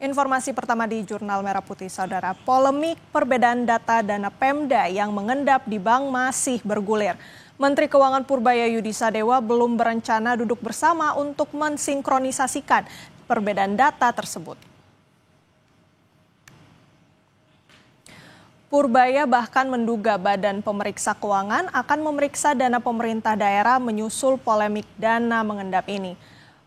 Informasi pertama di Jurnal Merah Putih, Saudara. Polemik perbedaan data dana Pemda yang mengendap di bank masih bergulir. Menteri Keuangan Purbaya Yudi Sadewa belum berencana duduk bersama untuk mensinkronisasikan perbedaan data tersebut. Purbaya bahkan menduga Badan Pemeriksa Keuangan akan memeriksa dana pemerintah daerah menyusul polemik dana mengendap ini.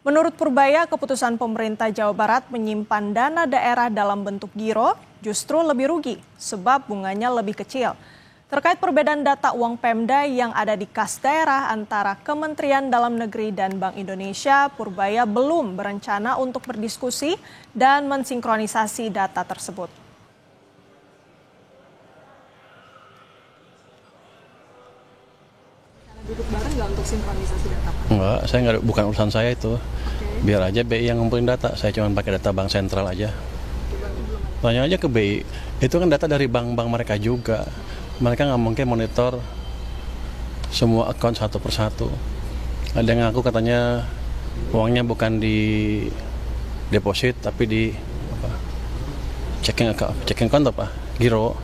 Menurut Purbaya, keputusan pemerintah Jawa Barat menyimpan dana daerah dalam bentuk giro justru lebih rugi sebab bunganya lebih kecil. Terkait perbedaan data uang Pemda yang ada di kas daerah antara Kementerian Dalam Negeri dan Bank Indonesia, Purbaya belum berencana untuk berdiskusi dan mensinkronisasi data tersebut. Duduk bareng nggak untuk sinkronisasi data? Enggak, bukan urusan saya itu. Biar aja BI yang ngumpulin data, saya cuma pakai data bank sentral aja. Tanya aja ke BI, itu kan data dari bank-bank mereka juga. Mereka nggak mungkin monitor semua akun satu persatu. Ada yang ngaku katanya uangnya bukan di deposit tapi di checking account apa? Giro.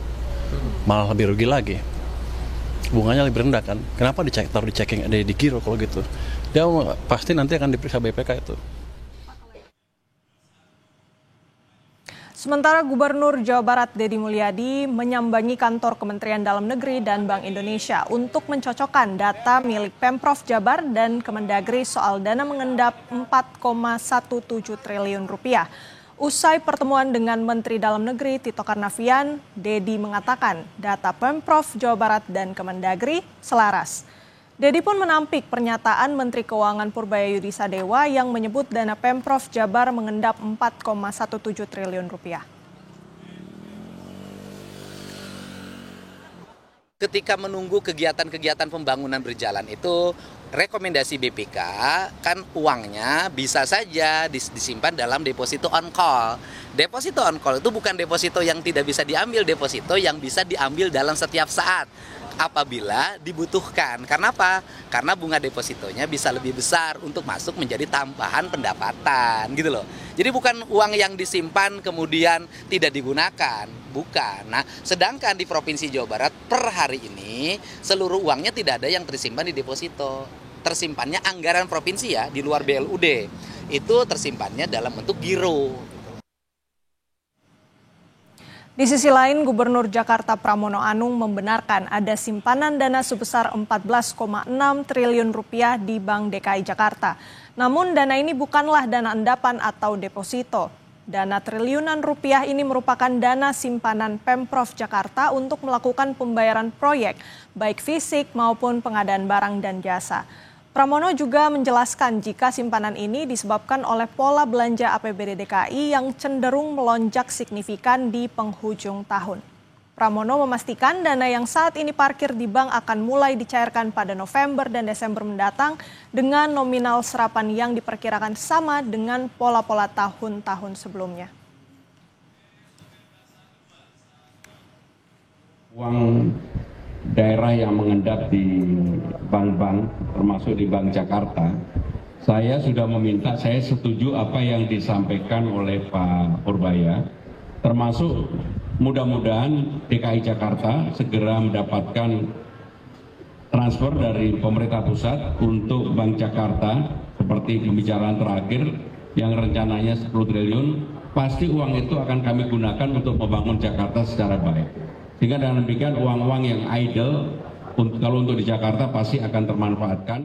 Malah lebih rugi lagi. Bunganya lebih rendah kan. Kenapa taruh di checking ada di giro kalau gitu? Dia pasti nanti akan diperiksa BPK itu. Sementara Gubernur Jawa Barat Deddy Mulyadi menyambangi kantor Kementerian Dalam Negeri dan Bank Indonesia untuk mencocokkan data milik Pemprov Jabar dan Kemendagri soal dana mengendap 4,17 triliun rupiah. Usai pertemuan dengan Menteri Dalam Negeri Tito Karnavian, Deddy mengatakan data Pemprov Jawa Barat dan Kemendagri selaras. Deddy pun menampik pernyataan Menteri Keuangan Purbaya Yudi Sadewa yang menyebut dana Pemprov Jabar mengendap 4,17 triliun rupiah. Ketika menunggu kegiatan-kegiatan pembangunan berjalan itu, rekomendasi BPK kan uangnya bisa saja disimpan dalam deposito on call. Deposito on call itu bukan deposito yang tidak bisa diambil, deposito yang bisa diambil dalam setiap saat apabila dibutuhkan. Karena apa? Karena bunga depositonya bisa lebih besar untuk masuk menjadi tambahan pendapatan gitu loh. Jadi bukan uang yang disimpan kemudian tidak digunakan, bukan. Nah, sedangkan di Provinsi Jawa Barat per hari ini seluruh uangnya tidak ada yang tersimpan di deposito. Tersimpannya anggaran provinsi ya, di luar BLUD. Itu tersimpannya dalam bentuk giro. Di sisi lain, Gubernur Jakarta Pramono Anung membenarkan ada simpanan dana sebesar 14,6 triliun rupiah di Bank DKI Jakarta. Namun dana ini bukanlah dana endapan atau deposito. Dana triliunan rupiah ini merupakan dana simpanan Pemprov Jakarta untuk melakukan pembayaran proyek, baik fisik maupun pengadaan barang dan jasa. Pramono juga menjelaskan jika simpanan ini disebabkan oleh pola belanja APBD DKI yang cenderung melonjak signifikan di penghujung tahun. Pramono memastikan dana yang saat ini parkir di bank akan mulai dicairkan pada November dan Desember mendatang dengan nominal serapan yang diperkirakan sama dengan pola-pola tahun-tahun sebelumnya. Uang daerah yang mengendap di bank-bank, termasuk di Bank Jakarta, saya sudah meminta, saya setuju apa yang disampaikan oleh Pak Purbaya, termasuk mudah-mudahan DKI Jakarta segera mendapatkan transfer dari pemerintah pusat untuk Bank Jakarta, seperti pembicaraan terakhir yang rencananya 10 triliun, pasti uang itu akan kami gunakan untuk membangun Jakarta secara baik. Sehingga dengan demikian uang-uang yang idle kalau untuk di Jakarta pasti akan termanfaatkan.